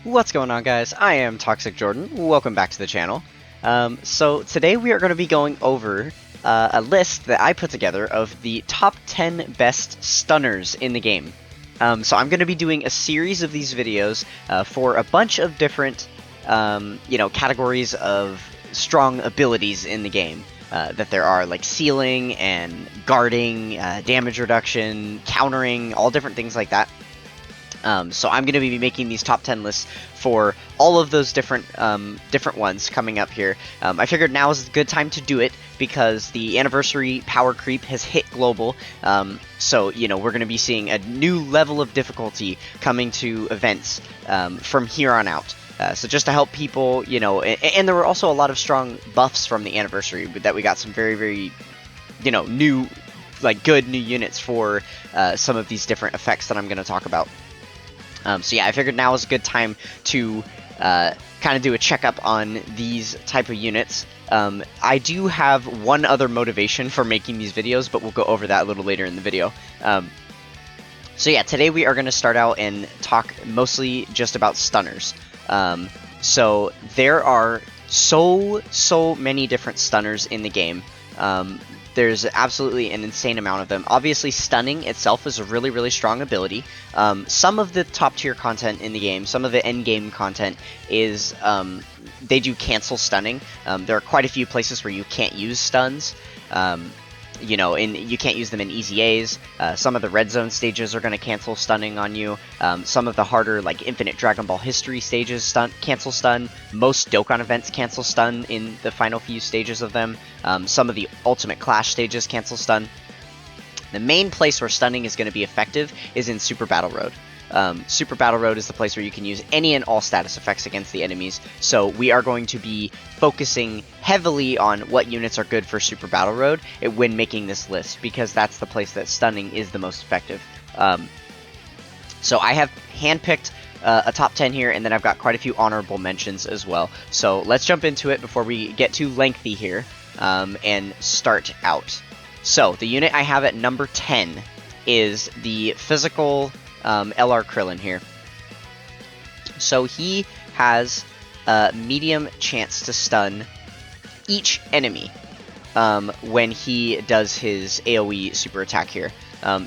What's going on, guys? I am Toxic Jordan. Welcome back to the channel. So today we are going to be going over a list that I put together of the top 10 best stunners in the game. So I'm going to be doing a series of these videos for a bunch of different, categories of strong abilities in the game. That there are, like sealing and guarding, damage reduction, countering, all different things like that. So I'm going to be making these top 10 lists for all of those different ones coming up here. I figured now is a good time to do it because the anniversary power creep has hit global. So, we're going to be seeing a new level of difficulty coming to events from here on out. So just to help people, and there were also a lot of strong buffs from the anniversary that we got some very, very, new, good new units for some of these different effects that I'm going to talk about. So yeah, I figured now is a good time to kind of do a checkup on these type of units. I do have one other motivation for making these videos, but we'll go over that a little later in the video. So yeah, today we are going to start out and talk mostly just about stunners. So there are so many different stunners in the game. There's absolutely an insane amount of them. Obviously, stunning itself is a really, really strong ability. Some of the top tier content in the game, some of the end game content is they do cancel stunning. There are quite a few places where you can't use stuns. You can't use them in easy A's. Some of the red zone stages are going to cancel stunning on you. Some of the harder, like Infinite Dragon Ball History stages cancel stun. Most Dokkan events cancel stun in the final few stages of them. Some of the Ultimate Clash stages cancel stun. The main place where stunning is going to be effective is in Super Battle Road. Super Battle Road is the place where you can use any and all status effects against the enemies, so we are going to be focusing heavily on what units are good for Super Battle Road when making this list, because that's the place that stunning is the most effective. So I have handpicked a top 10 here, and then I've got quite a few honorable mentions as well. So let's jump into it before we get too lengthy here, and start out. So the unit I have at number 10 is the physical Lr Krillin here. So he has a medium chance to stun each enemy when he does his AoE super attack here.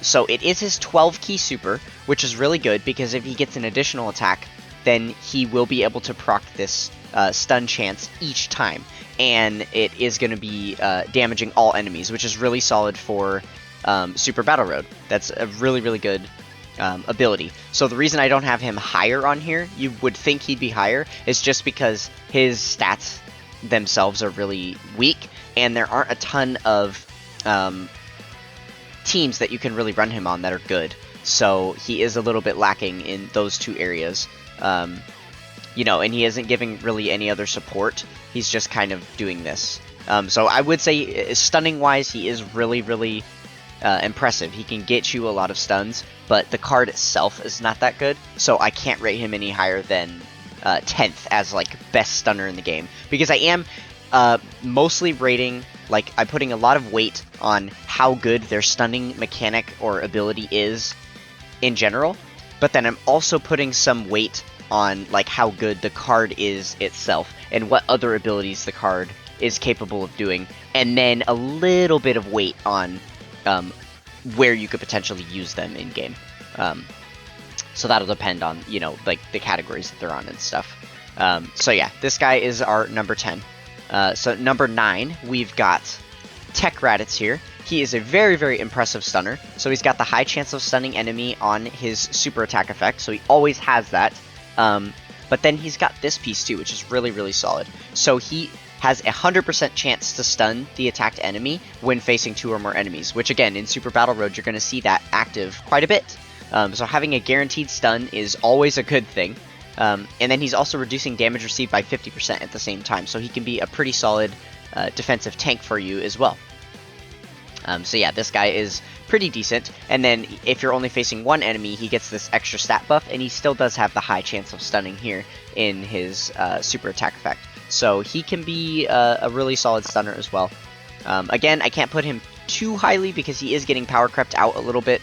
So it is his 12 key super, which is really good because if he gets an additional attack, then he will be able to proc this stun chance each time. And it is going to be damaging all enemies, which is really solid for Super Battle Road. That's a really, really good ability. So the reason I don't have him higher on here, you would think he'd be higher, is just because his stats themselves are really weak, and there aren't a ton of teams that you can really run him on that are good. So he is a little bit lacking in those two areas. And he isn't giving really any other support. He's just kind of doing this. So I would say, stunning-wise, he is really, really impressive. He can get you a lot of stuns, but the card itself is not that good, so I can't rate him any higher than 10th as, best stunner in the game. Because I am mostly rating, I'm putting a lot of weight on how good their stunning mechanic or ability is in general, but then I'm also putting some weight on, how good the card is itself, and what other abilities the card is capable of doing, and then a little bit of weight on where you could potentially use them in game. So that'll depend on, the categories that they're on and stuff. So yeah, this guy is our number 10. So number 9, we've got Tech Raditz here. He is a very, very impressive stunner. So he's got the high chance of stunning enemy on his super attack effect, so he always has that. But then he's got this piece too, which is really, really solid. So he has a 100% chance to stun the attacked enemy when facing 2 or more enemies, which again, in Super Battle Road, you're going to see that active quite a bit. So having a guaranteed stun is always a good thing. And then he's also reducing damage received by 50% at the same time, so he can be a pretty solid defensive tank for you as well. So yeah, this guy is pretty decent, and then if you're only facing one enemy, he gets this extra stat buff, and he still does have the high chance of stunning here in his super attack effect. So he can be a really solid stunner as well. Again, I can't put him too highly because he is getting power crept out a little bit.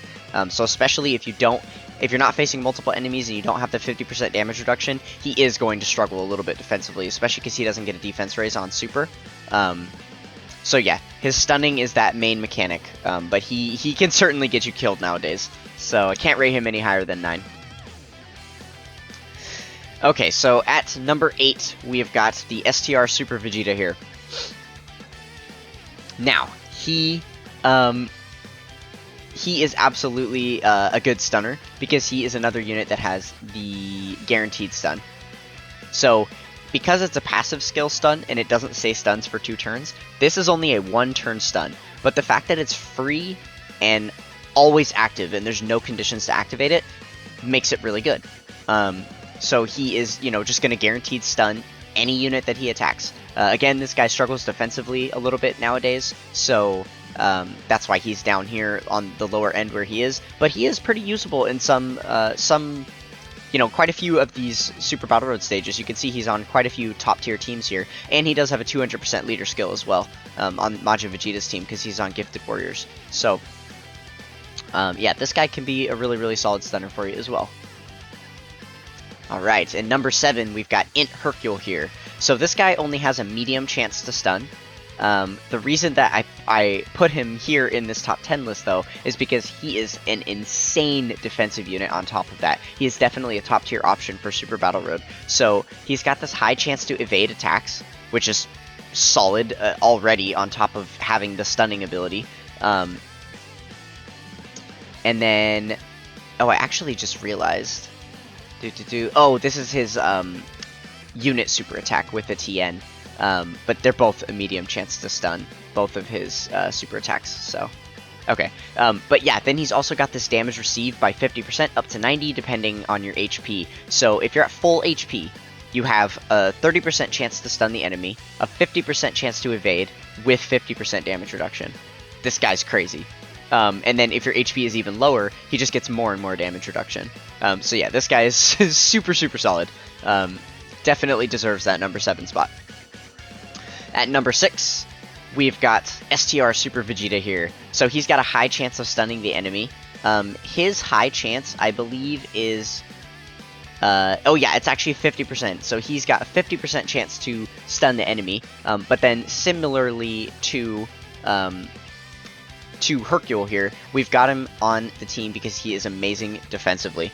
So especially if you don't if you're not facing multiple enemies and you don't have the 50% damage reduction, he is going to struggle a little bit defensively, especially because he doesn't get a defense raise on Super. So yeah, his stunning is that main mechanic, but he can certainly get you killed nowadays. So I can't rate him any higher than 9. Okay, so at number 8, we have got the Str Super Vegeta here. Now, he is absolutely a good stunner, because he is another unit that has the guaranteed stun. So, because it's a passive skill stun, and it doesn't say stuns for 2 turns, this is only a 1-turn stun. But the fact that it's free and always active, and there's no conditions to activate it, makes it really good. So he is, you know, just going to guaranteed stun any unit that he attacks. Again, this guy struggles defensively a little bit nowadays, so that's why he's down here on the lower end where he is. But he is pretty usable in some, you know, quite a few of these Super Battle Road stages. You can see he's on quite a few top tier teams here, and he does have a 200% leader skill as well on Majin Vegeta's team because he's on Gifted Warriors. So, yeah, this guy can be a really, really solid stunner for you as well. Alright, and number 7, we've got Int Hercule here. So this guy only has a medium chance to stun. The reason that I put him here in this top 10 list, though, is because he is an insane defensive unit on top of that. He is definitely a top tier option for Super Battle Road. So he's got this high chance to evade attacks, which is solid already on top of having the stunning ability. And then, oh, I actually just realized... Oh, this is his unit super attack with the TN. But they're both a medium chance to stun, both of his super attacks, so... Okay, but yeah, then he's also got this damage received by 50% up to 90, depending on your HP. So if you're at full HP, you have a 30% chance to stun the enemy, a 50% chance to evade, with 50% damage reduction. This guy's crazy. And then if your HP is even lower, he just gets more and more damage reduction. So yeah, this guy is super, super solid. Definitely deserves that number 7 spot. At number 6, we've got Str Super Vegeta here. So he's got a high chance of stunning the enemy. His high chance, I believe, is... oh yeah, it's actually 50%. So he's got a 50% chance to stun the enemy. But then similarly to Hercule here, we've got him on the team because he is amazing defensively.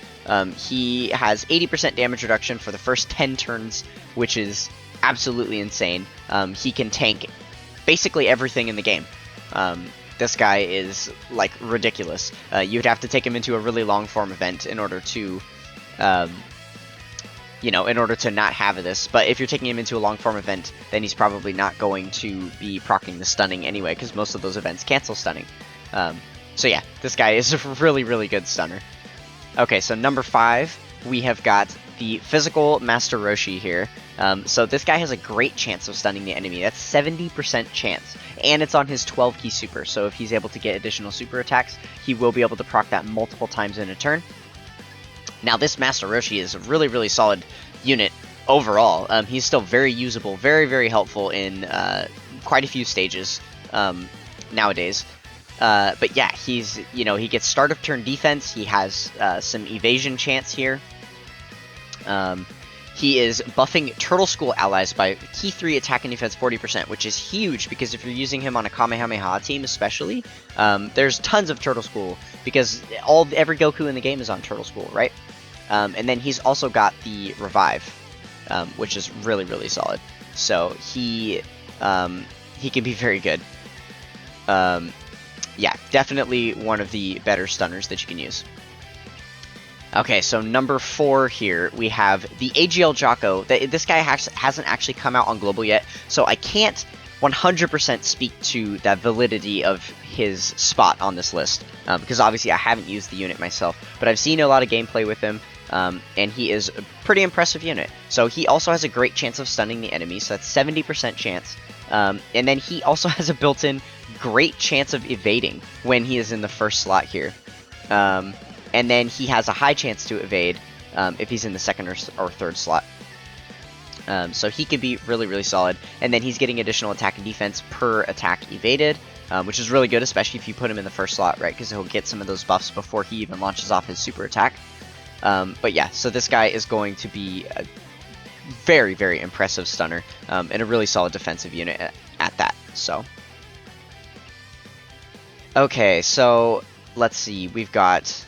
He has 80% damage reduction for the first 10 turns, which is absolutely insane. He can tank basically everything in the game. This guy is, like, ridiculous. You'd have to take him into a really long form event in order to, you know, in order to not have this. But if you're taking him into a long form event, then he's probably not going to be proccing the stunning anyway, because most of those events cancel stunning. So yeah, this guy is a really, really good stunner. Okay, so number 5, we have got the Physical Master Roshi here. So this guy has a great chance of stunning the enemy. That's 70% chance. And it's on his 12 key super, so if he's able to get additional super attacks, he will be able to proc that multiple times in a turn. Now, this Master Roshi is a really, really solid unit overall. He's still very usable, very, very helpful in quite a few stages nowadays. But yeah, he's, you know, he gets start of turn defense. He has some evasion chance here. He is buffing Turtle School allies by key 3 attack and defense 40%, which is huge because if you're using him on a Kamehameha team especially, there's tons of Turtle School because every Goku in the game is on Turtle School, right? And then he's also got the Revive, which is really, really solid. So he can be very good. Yeah, definitely one of the better stunners that you can use. Okay, so number 4 here, we have the Agl Jocko. This guy hasn't actually come out on Global yet, so I can't 100% speak to the validity of his spot on this list, because obviously I haven't used the unit myself, but I've seen a lot of gameplay with him, and he is a pretty impressive unit. So he also has a great chance of stunning the enemy, so that's 70% chance, and then he also has a built-in great chance of evading when he is in the first slot here. And then he has a high chance to evade if he's in the second or third slot. So he could be really, really solid. And then he's getting additional attack and defense per attack evaded, which is really good, especially if you put him in the first slot, right? Because he'll get some of those buffs before he even launches off his super attack. But yeah, so this guy is going to be a very, very impressive stunner, and a really solid defensive unit at that. So, okay, so let's see. We've got.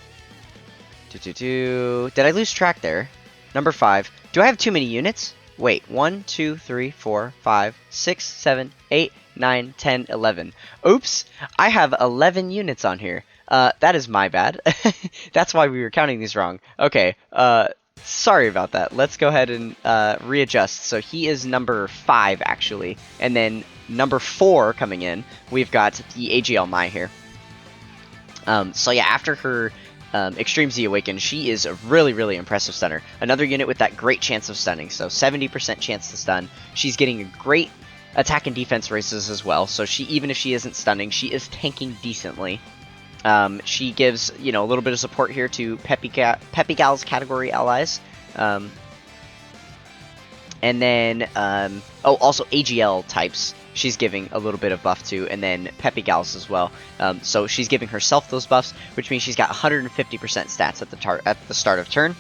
Did I lose track there? Number 5. Do I have too many units? Wait, 1, 2, 3, 4, 5, 6, 7, 8, 9, 10, 11. Oops, I have 11 units on here. That is my bad. That's why we were counting these wrong. Okay, sorry about that. Let's go ahead and readjust. So he is number 5, actually. And then number 4 coming in, we've got the Agl Mai here. So yeah, after her Extreme Z Awaken, she is a really, really impressive stunner. Another unit with that great chance of stunning, so 70% chance to stun. She's getting a great attack and defense races as well, so she, even if she isn't stunning, she is tanking decently. She gives, you know, a little bit of support here to Peppy Gal's category allies. And then, oh, also AGL types. She's giving a little bit of buff to, and then Peppy Gals as well. So she's giving herself those buffs, which means she's got 150% stats at the start of turn.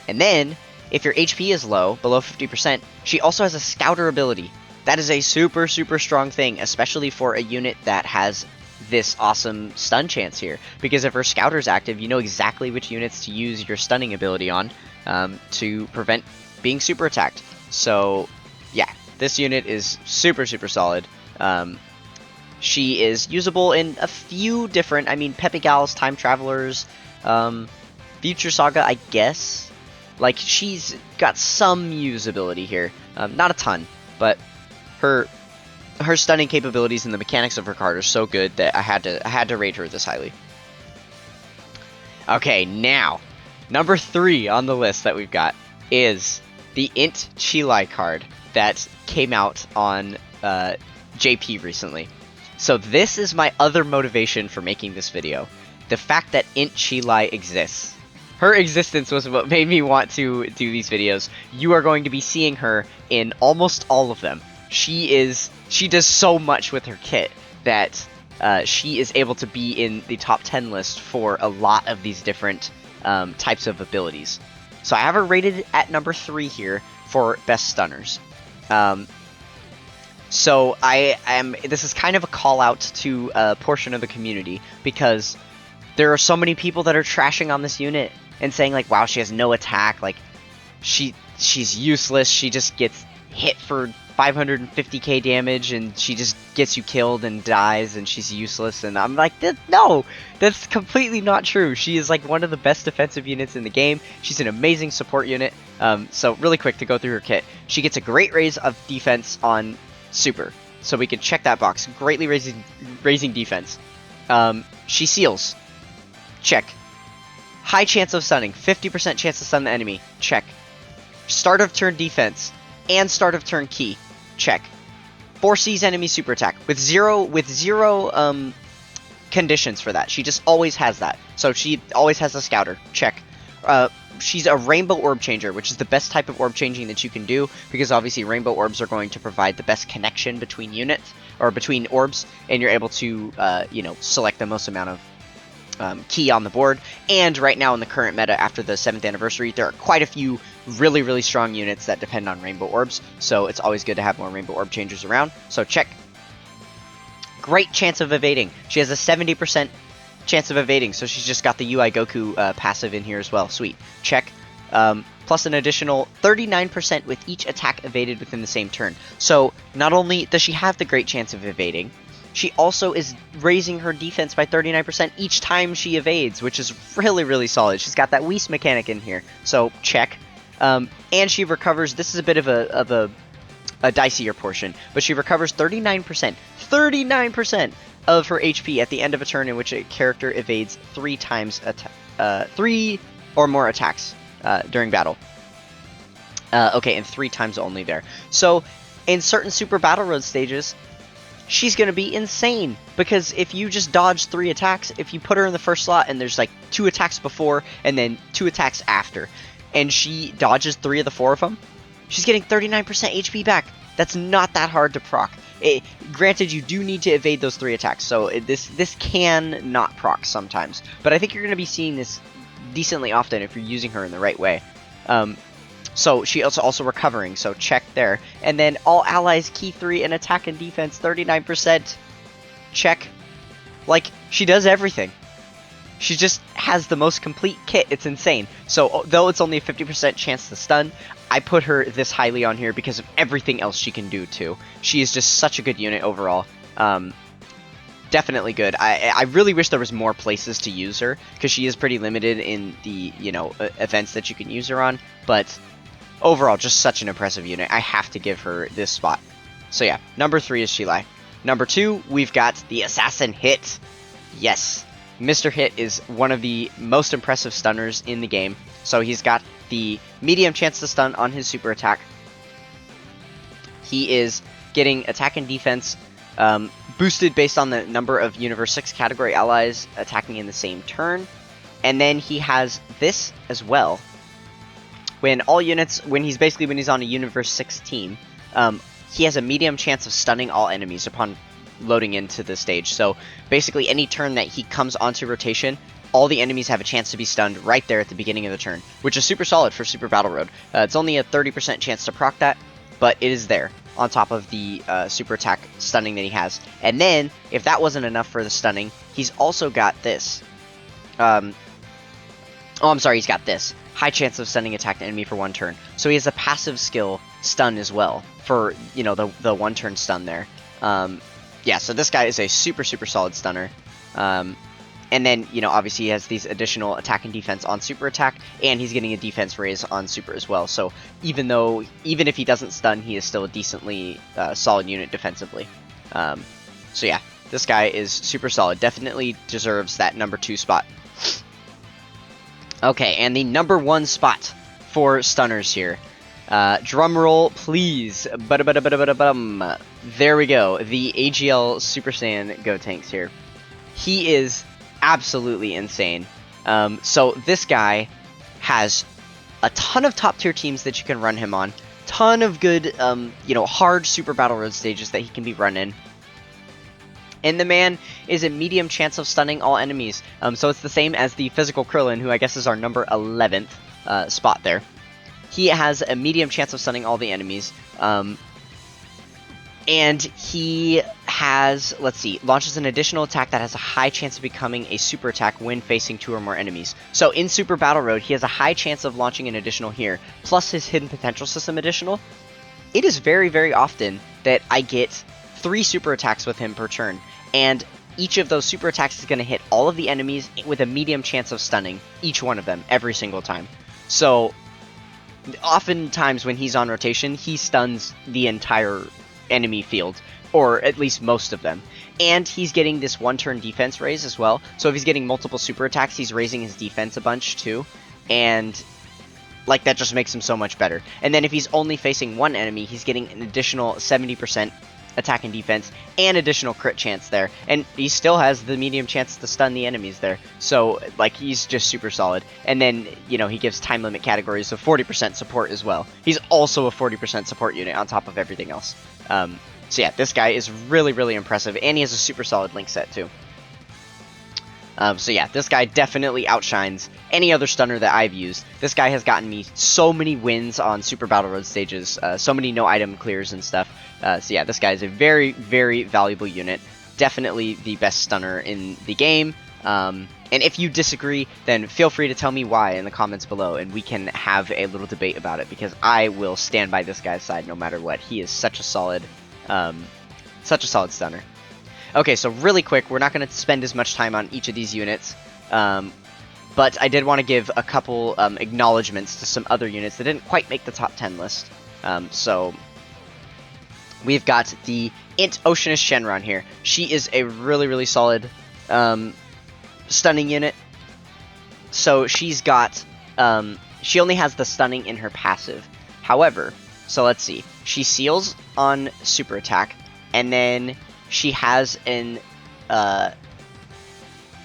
And then, if your HP is low, below 50%, she also has a Scouter ability. That is a super, super strong thing, especially for a unit that has this awesome stun chance here. Because if her Scouter's active, you know exactly which units to use your stunning ability on to prevent being super attacked. So, yeah. This unit is super, super solid. She is usable in a few different, I mean, Peppy Gals, Time Travelers, Future Saga, I guess. Like, she's got some usability here. Not a ton, but her stunning capabilities and the mechanics of her card are so good that I had to rate her this highly. Okay, now, number 3 on the list that we've got is the Int Chilai card that came out on JP recently. So this is my other motivation for making this video. The fact that Int Chilai exists. Her existence was what made me want to do these videos. You are going to be seeing her in almost all of them. She does so much with her kit that she is able to be in the top 10 list for a lot of these different types of abilities. So I have her rated at number 3 here for best stunners. So this is kind of a call out to a portion of the community, because there are so many people that are trashing on this unit and saying like, wow, she has no attack, like she's useless, she just gets hit for 550k damage and she just gets you killed and dies and she's useless. And I'm like, no, that's completely not true. She is like one of the best defensive units in the game. She's an amazing support unit. So really quick to go through her kit. She gets a great raise of defense on super, so we can check that box. Greatly raising defense. She seals. Check. High chance of stunning. 50% chance to stun the enemy. Check. Start of turn defense and start of turn key. Check. Foresees enemy super attack with zero conditions for that. She just always has that. So she always has a Scouter. Check. She's a Rainbow Orb Changer, which is the best type of orb changing that you can do, because obviously Rainbow Orbs are going to provide the best connection between units, or between orbs, and you're able to, you know, select the most amount of key on the board. And right now in the current meta, after the 7th anniversary, there are quite a few really, really strong units that depend on Rainbow Orbs, so it's always good to have more Rainbow Orb Changers around. So check. Great chance of evading. She has a 70% chance of evading, so she's just got the UI Goku passive in here as well. Sweet. Check. Plus an additional 39% with each attack evaded within the same turn. So not only does she have the great chance of evading, she also is raising her defense by 39% each time she evades, which is really, really solid. She's got that Whis mechanic in here, so check. And she recovers, this is a bit of a dicier portion, but she recovers 39%. 39% of her HP at the end of a turn in which a character evades 3 or more attacks during battle. Okay, and 3 times only there. So, in certain Super Battle Road stages, she's going to be insane, because if you just dodge 3 attacks, if you put her in the first slot and there's like 2 attacks before and then 2 attacks after, and she dodges 3 of the 4 of them, she's getting 39% HP back. That's not that hard to proc. Granted, you do need to evade those 3 attacks, so this can not proc sometimes. But I think you're going to be seeing this decently often if you're using her in the right way. So she is also recovering, so check there. And then all allies key 3 in attack and defense, 39%. Check. Like, she does everything. She just has the most complete kit. It's insane. So, though it's only a 50% chance to stun, I put her this highly on here because of everything else she can do, too. She is just such a good unit overall. Definitely good. I really wish there was more places to use her, because she is pretty limited in the, you know, events that you can use her on. But overall, just such an impressive unit. I have to give her this spot. So yeah, number 3 is Shilai. Number 2, we've got the Assassin Hit. Yes. Mr. Hit is one of the most impressive stunners in the game. So he's got the medium chance to stun on his super attack. He is getting attack and defense boosted based on the number of Universe 6 category allies attacking in the same turn. And then he has this as well. When he's on a Universe 6 team, he has a medium chance of stunning all enemies upon loading into the stage. So basically any turn that he comes onto rotation, all the enemies have a chance to be stunned right there at the beginning of the turn, which is super solid for Super Battle Road. It's only a 30% chance to proc that, but it is there on top of the super attack stunning that he has. And then, if that wasn't enough for the stunning, he's also got this. He's got this. High chance of stunning attacked enemy for 1 turn. So he has a passive skill stun as well for, you know, the 1 turn stun there. Yeah, so this guy is a super, super solid stunner. And then, you know, obviously he has these additional attack and defense on super attack, and he's getting a defense raise on super as well. So even if he doesn't stun, he is still a decently solid unit defensively. So yeah, this guy is super solid. Definitely deserves that number 2 spot. Okay, and the number 1 spot for stunners here. Drum roll, please. There we go. The AGL Super Saiyan Gotenks here. He is absolutely insane. So this guy has a ton of top tier teams that you can run him on. Ton of good, you know, hard Super Battle Road stages that he can be run in. And the man is a medium chance of stunning all enemies. So it's the same as the physical Krillin, who I guess is our number 11th spot there. He has a medium chance of stunning all the enemies. And he has, let's see, launches an additional attack that has a high chance of becoming a super attack when facing 2 or more enemies. So in Super Battle Road, he has a high chance of launching an additional here, plus his Hidden Potential System additional. It is very, very often that I get 3 super attacks with him per turn, and each of those super attacks is going to hit all of the enemies with a medium chance of stunning, each one of them, every single time. So oftentimes when he's on rotation, he stuns the entire enemy field, or at least most of them. And he's getting this 1-turn defense raise as well, so if he's getting multiple super attacks, he's raising his defense a bunch too, and like that just makes him so much better. And then if he's only facing 1 enemy, he's getting an additional 70% attack and defense and additional crit chance there, and he still has the medium chance to stun the enemies there. So like, he's just super solid. And then, you know, he gives time limit categories of 40% support as well. He's also a 40% support unit on top of everything else. So yeah, this guy is really, really impressive, and he has a super solid link set too. So yeah, this guy definitely outshines any other stunner that I've used. This guy has gotten me so many wins on Super Battle Road stages, so many no item clears and stuff. So yeah, this guy is a very, very valuable unit. Definitely the best stunner in the game. And if you disagree, then feel free to tell me why in the comments below, and we can have a little debate about it, because I will stand by this guy's side no matter what. He is such a solid stunner. Okay, so really quick, we're not going to spend as much time on each of these units, but I did want to give a couple acknowledgements to some other units that didn't quite make the top 10 list. So we've got the Int Oceanus Shenron here. She is a really, really solid stunning unit. So she's got, she only has the stunning in her passive. However, so let's see, she seals on super attack, and then she has an,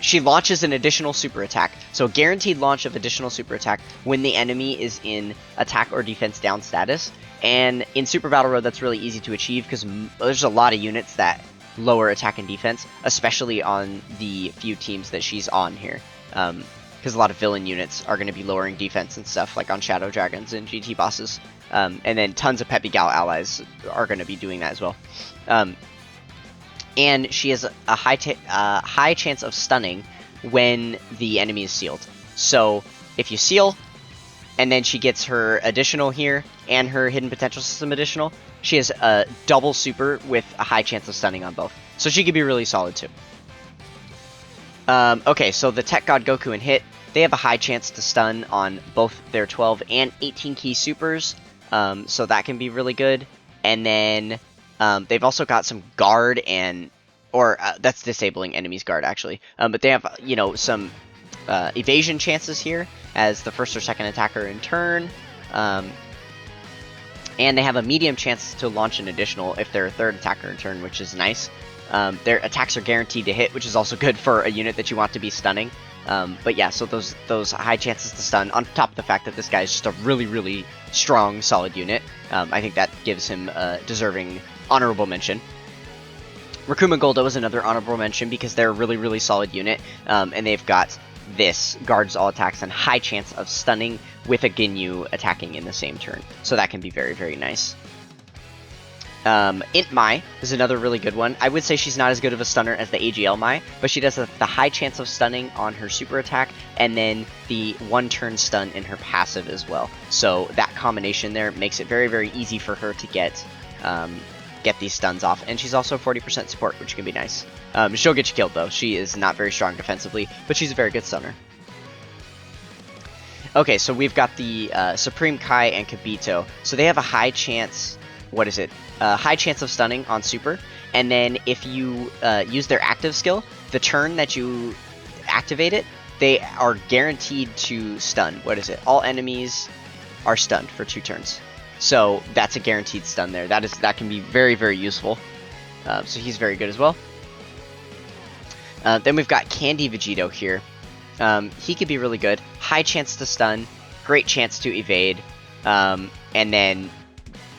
she launches an additional super attack. So guaranteed launch of additional super attack when the enemy is in attack or defense down status. And in Super Battle Road, that's really easy to achieve, because there's a lot of units that lower attack and defense, especially on the few teams that she's on here. Because because a lot of villain units are going to be lowering defense and stuff, like on Shadow Dragons and GT bosses. And then tons of Peppy Gal allies are going to be doing that as well. And she has a high chance of stunning when the enemy is sealed. So if you seal, and then she gets her additional here, and her Hidden Potential System additional, she has a double super with a high chance of stunning on both. So she could be really solid too. Okay, so the Tech God Goku and Hit, they have a high chance to stun on both their 12 and 18 key supers. So that can be really good. And then they've also got some guard and, that's disabling enemies guard actually. But they have, you know, some evasion chances here as the first or second attacker in turn. And they have a medium chance to launch an additional if they're a third attacker in turn, which is nice. Their attacks are guaranteed to hit, which is also good for a unit that you want to be stunning. But yeah, so those high chances to stun, on top of the fact that this guy is just a really, really strong, solid unit. I think that gives him a deserving honorable mention. Rakuma Golda was another honorable mention because they're a really, really solid unit, and they've got this guards all attacks and high chance of stunning with a Ginyu attacking in the same turn. So that can be very, very nice. Int Mai is another really good one. I would say she's not as good of a stunner as the AGL Mai, but she does the high chance of stunning on her super attack, and then the one-turn stun in her passive as well. So that combination there makes it very, very easy for her to get these stuns off. And she's also 40% support, which can be nice. She'll get you killed, though. She is not very strong defensively, but she's a very good stunner. Okay, so we've got the Supreme Kai and Kabito. So they have a high chance... What is it? High chance of stunning on super, and then if you use their active skill, the turn that you activate it, they are guaranteed to stun. What is it? All enemies are stunned for 2 turns. So that's a guaranteed stun there. That can be very, very useful. So he's very good as well. Then we've got Candy Vegito here. He could be really good. High chance to stun, great chance to evade, and then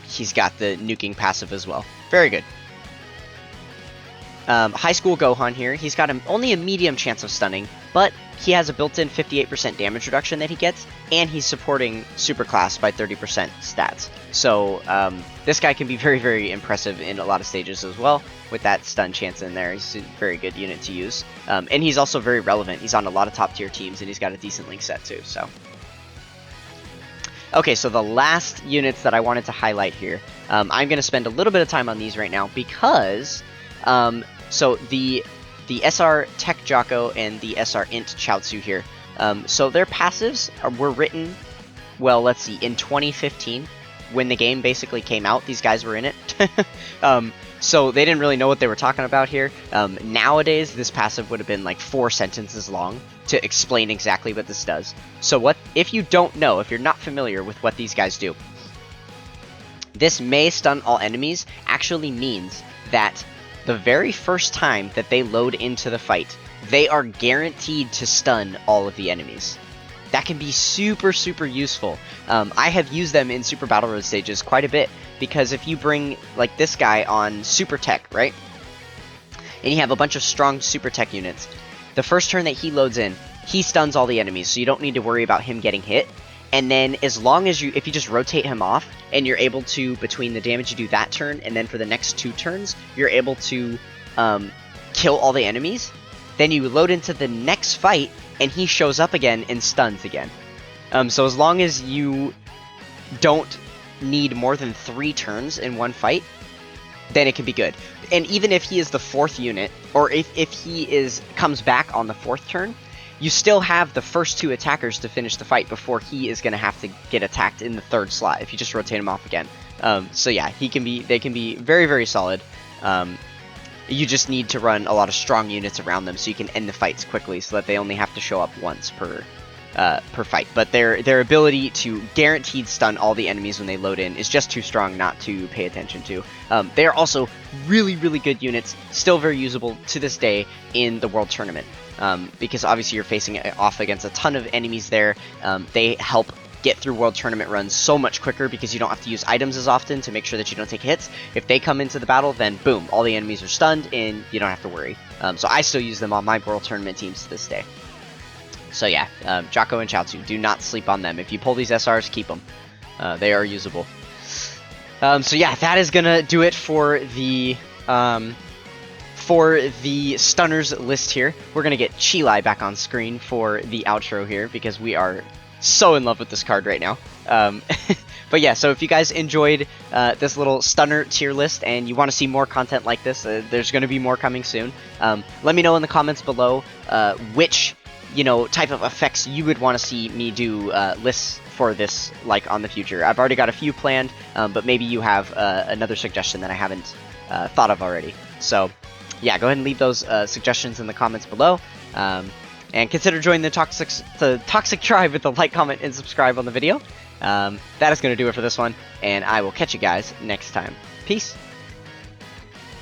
he's got the nuking passive as well. Very good. High School Gohan here. He's got only a medium chance of stunning, but he has a built-in 58% damage reduction that he gets, and he's supporting Superclass by 30% stats. So this guy can be very, very impressive in a lot of stages as well, with that stun chance in there. He's a very good unit to use. And he's also very relevant. He's on a lot of top-tier teams, and he's got a decent link set too, so... Okay, so the last units that I wanted to highlight here, I'm going to spend a little bit of time on these right now because, so the SR Tech Jocko and the SR Int Chaozu here, so their passives were written, well, let's see, in 2015, when the game basically came out, these guys were in it. So they didn't really know what they were talking about here. Nowadays, this passive would have been like 4 sentences long to explain exactly what this does. So if you don't know, if you're not familiar with what these guys do, this may stun all enemies actually means that the very first time that they load into the fight, they are guaranteed to stun all of the enemies. That can be super, super useful. I have used them in Super Battle Road stages quite a bit, because if you bring, like, this guy on Super Tech, right? And you have a bunch of strong Super Tech units, the first turn that he loads in, he stuns all the enemies, so you don't need to worry about him getting hit. And then as long as if you just rotate him off, and you're able to, between the damage you do that turn, and then for the next 2 turns, you're able to kill all the enemies, then you load into the next fight, and he shows up again and stuns again. So as long as you don't need more than 3 turns in one fight, then it can be good. And even if he is the 4th unit, or if he comes back on the 4th turn, you still have the first 2 attackers to finish the fight before he is going to have to get attacked in the 3rd slot if you just rotate him off again. So yeah, they can be very, very solid. You just need to run a lot of strong units around them so you can end the fights quickly, so that they only have to show up once per fight. But their ability to guaranteed stun all the enemies when they load in is just too strong not to pay attention to. They are also really, really good units, still very usable to this day in the World Tournament. Because obviously you're facing off against a ton of enemies there. They help get through World Tournament runs so much quicker because you don't have to use items as often to make sure that you don't take hits. If they come into the battle, then boom, all the enemies are stunned and you don't have to worry. So I still use them on my World Tournament teams to this day. So yeah, Jocko and Chaozu, do not sleep on them. If you pull these SRs, keep them. They are usable. So yeah, that is gonna do it for the stunners list here. We're gonna get Chilai back on screen for the outro here because we are so in love with this card right now. But yeah, so if you guys enjoyed this little stunner tier list and you want to see more content like this, there's going to be more coming soon. Let me know in the comments below which type of effects you would want to see me do lists for this like on the future. I've already got a few planned, but maybe you have another suggestion that I haven't thought of already. So yeah, go ahead and leave those suggestions in the comments below. And consider joining the Toxic Tribe with a like, comment, and subscribe on the video. That is going to do it for this one, and I will catch you guys next time. Peace!